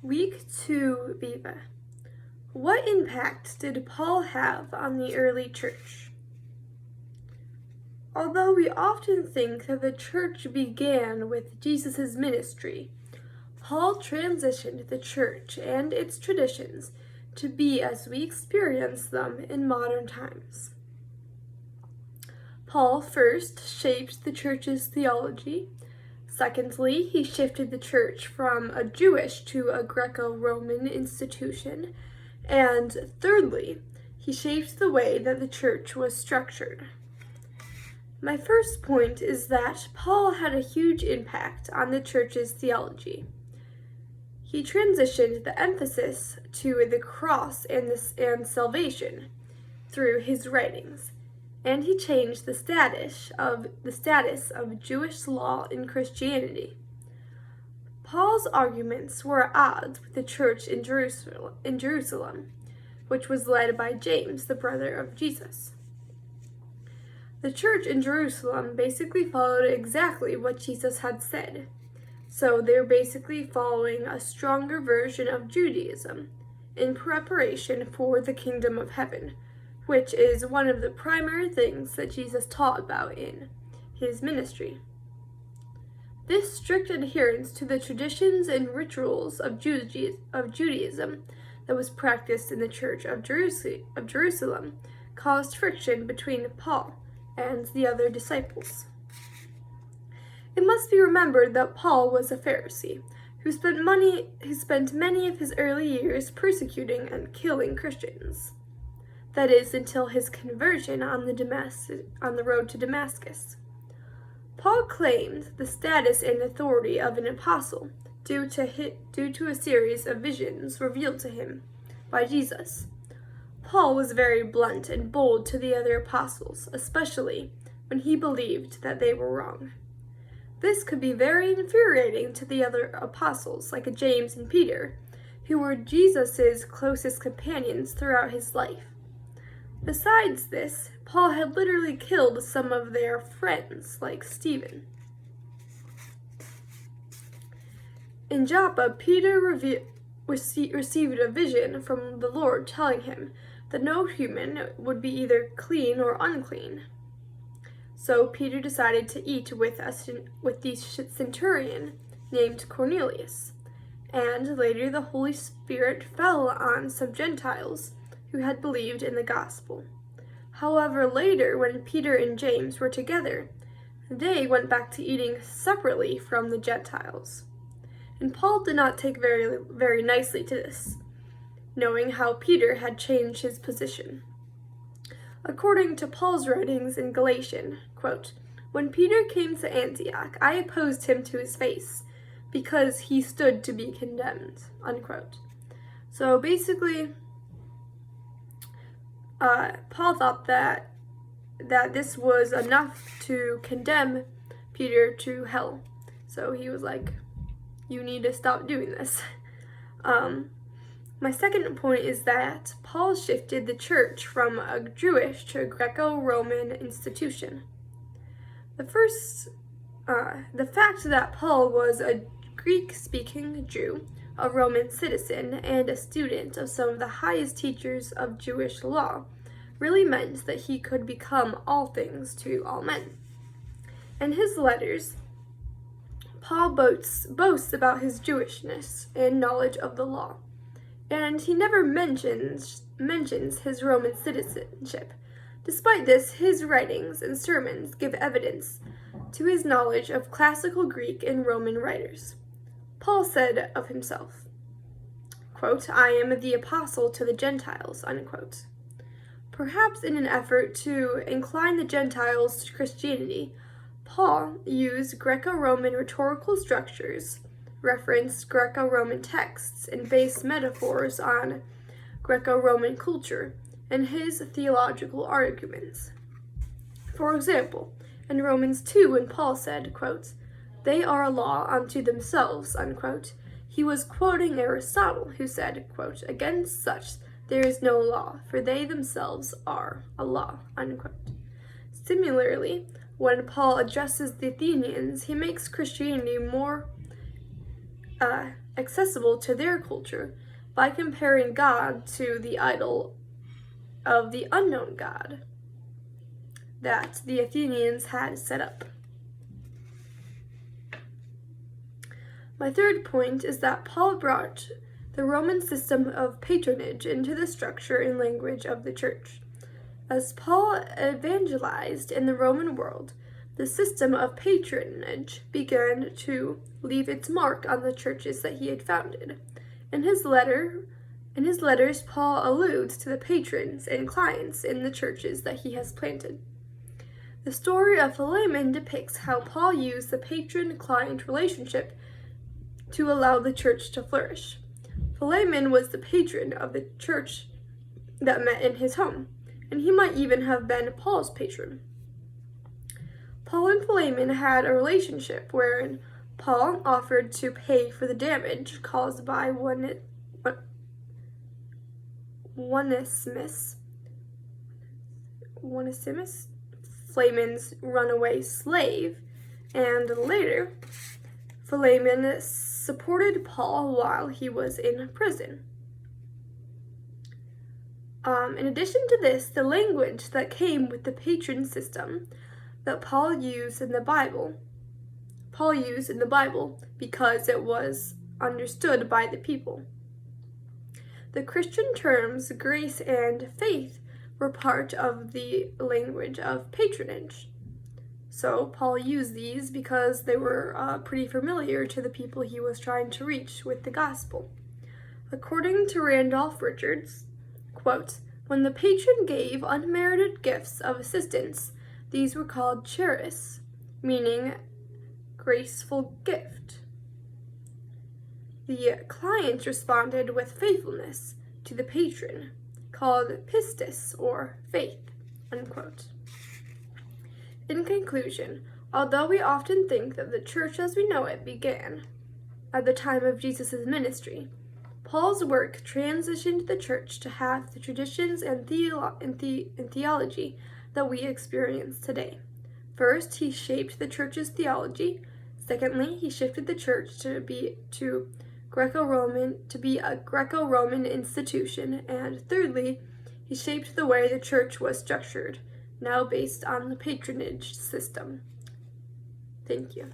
Week 2, Viva. What impact did Paul have on the early church? Although we often think that the church began with Jesus' ministry, Paul transitioned the church and its traditions to be as we experience them in modern times. Paul first shaped the church's theology. Secondly, he shifted the church from a Jewish to a Greco-Roman institution. And thirdly, he shaped the way that the church was structured. My first point is that Paul had a huge impact on the church's theology. He transitioned the emphasis to the cross and salvation through his writings, and he changed the status of Jewish law in Christianity. Paul's arguments were at odds with the church in Jerusalem, which was led by James, the brother of Jesus. The church in Jerusalem basically followed exactly what Jesus had said. So they were basically following a stronger version of Judaism in preparation for the kingdom of heaven, which is one of the primary things that Jesus taught about in his ministry. This strict adherence to the traditions and rituals of Judaism that was practiced in the Church of Jerusalem caused friction between Paul and the other disciples. It must be remembered that Paul was a Pharisee who spent many of his early years persecuting and killing Christians. That is, until his conversion on the road to Damascus. Paul claimed the status and authority of an apostle due to a series of visions revealed to him by Jesus. Paul was very blunt and bold to the other apostles, especially when he believed that they were wrong. This could be very infuriating to the other apostles, like James and Peter, who were Jesus' closest companions throughout his life. Besides this, Paul had literally killed some of their friends, like Stephen. In Joppa, Peter received a vision from the Lord telling him that no human would be either clean or unclean. So Peter decided to eat with the centurion named Cornelius, and later the Holy Spirit fell on some Gentiles who had believed in the gospel. However, later, when Peter and James were together, they went back to eating separately from the Gentiles. And Paul did not take very nicely to this, knowing how Peter had changed his position. According to Paul's writings in Galatians, quote, "When Peter came to Antioch, I opposed him to his face, because he stood to be condemned," unquote. So basically, Paul thought that this was enough to condemn Peter to hell. So he was like, you need to stop doing this. My second point is that Paul shifted the church from a Jewish to a Greco-Roman institution. The fact that Paul was a Greek-speaking Jew, a Roman citizen, and a student of some of the highest teachers of Jewish law really meant that he could become all things to all men. In his letters, Paul boasts about his Jewishness and knowledge of the law, and he never mentions his Roman citizenship. Despite this, his writings and sermons give evidence to his knowledge of classical Greek and Roman writers. Paul said of himself, quote, "I am the apostle to the Gentiles," unquote. Perhaps in an effort to incline the Gentiles to Christianity, Paul used Greco-Roman rhetorical structures, referenced Greco-Roman texts, and based metaphors on Greco-Roman culture in his theological arguments. For example, in Romans 2, when Paul said, quote, "They are a law unto themselves," unquote, he was quoting Aristotle, who said, quote, "Against such there is no law, for they themselves are a law," unquote. Similarly, when Paul addresses the Athenians, he makes Christianity more accessible to their culture by comparing God to the idol of the unknown God that the Athenians had set up. My third point is that Paul brought the Roman system of patronage into the structure and language of the church. As Paul evangelized in the Roman world, the system of patronage began to leave its mark on the churches that he had founded. In his letters, Paul alludes to the patrons and clients in the churches that he has planted. The story of Philemon depicts how Paul used the patron-client relationship to allow the church to flourish. Philemon was the patron of the church that met in his home, and he might even have been Paul's patron. Paul and Philemon had a relationship wherein Paul offered to pay for the damage caused by Onesimus, Philemon's runaway slave, and later, Philemon supported Paul while he was in prison. In addition to this, the language that came with the patron system that Paul used in the Bible because it was understood by the people. The Christian terms grace and faith were part of the language of patronage. So Paul used these because they were pretty familiar to the people he was trying to reach with the gospel. According to Randolph Richards, quote, "When the patron gave unmerited gifts of assistance, these were called charis, meaning graceful gift. The client responded with faithfulness to the patron, called pistis, or faith," unquote. In conclusion, although we often think that the church as we know it began at the time of Jesus' ministry, Paul's work transitioned the church to have the traditions and theology that we experience today. First, he shaped the church's theology. Secondly, he shifted the church to be a Greco-Roman institution. And thirdly, he shaped the way the church was structured, now based on the patronage system. Thank you.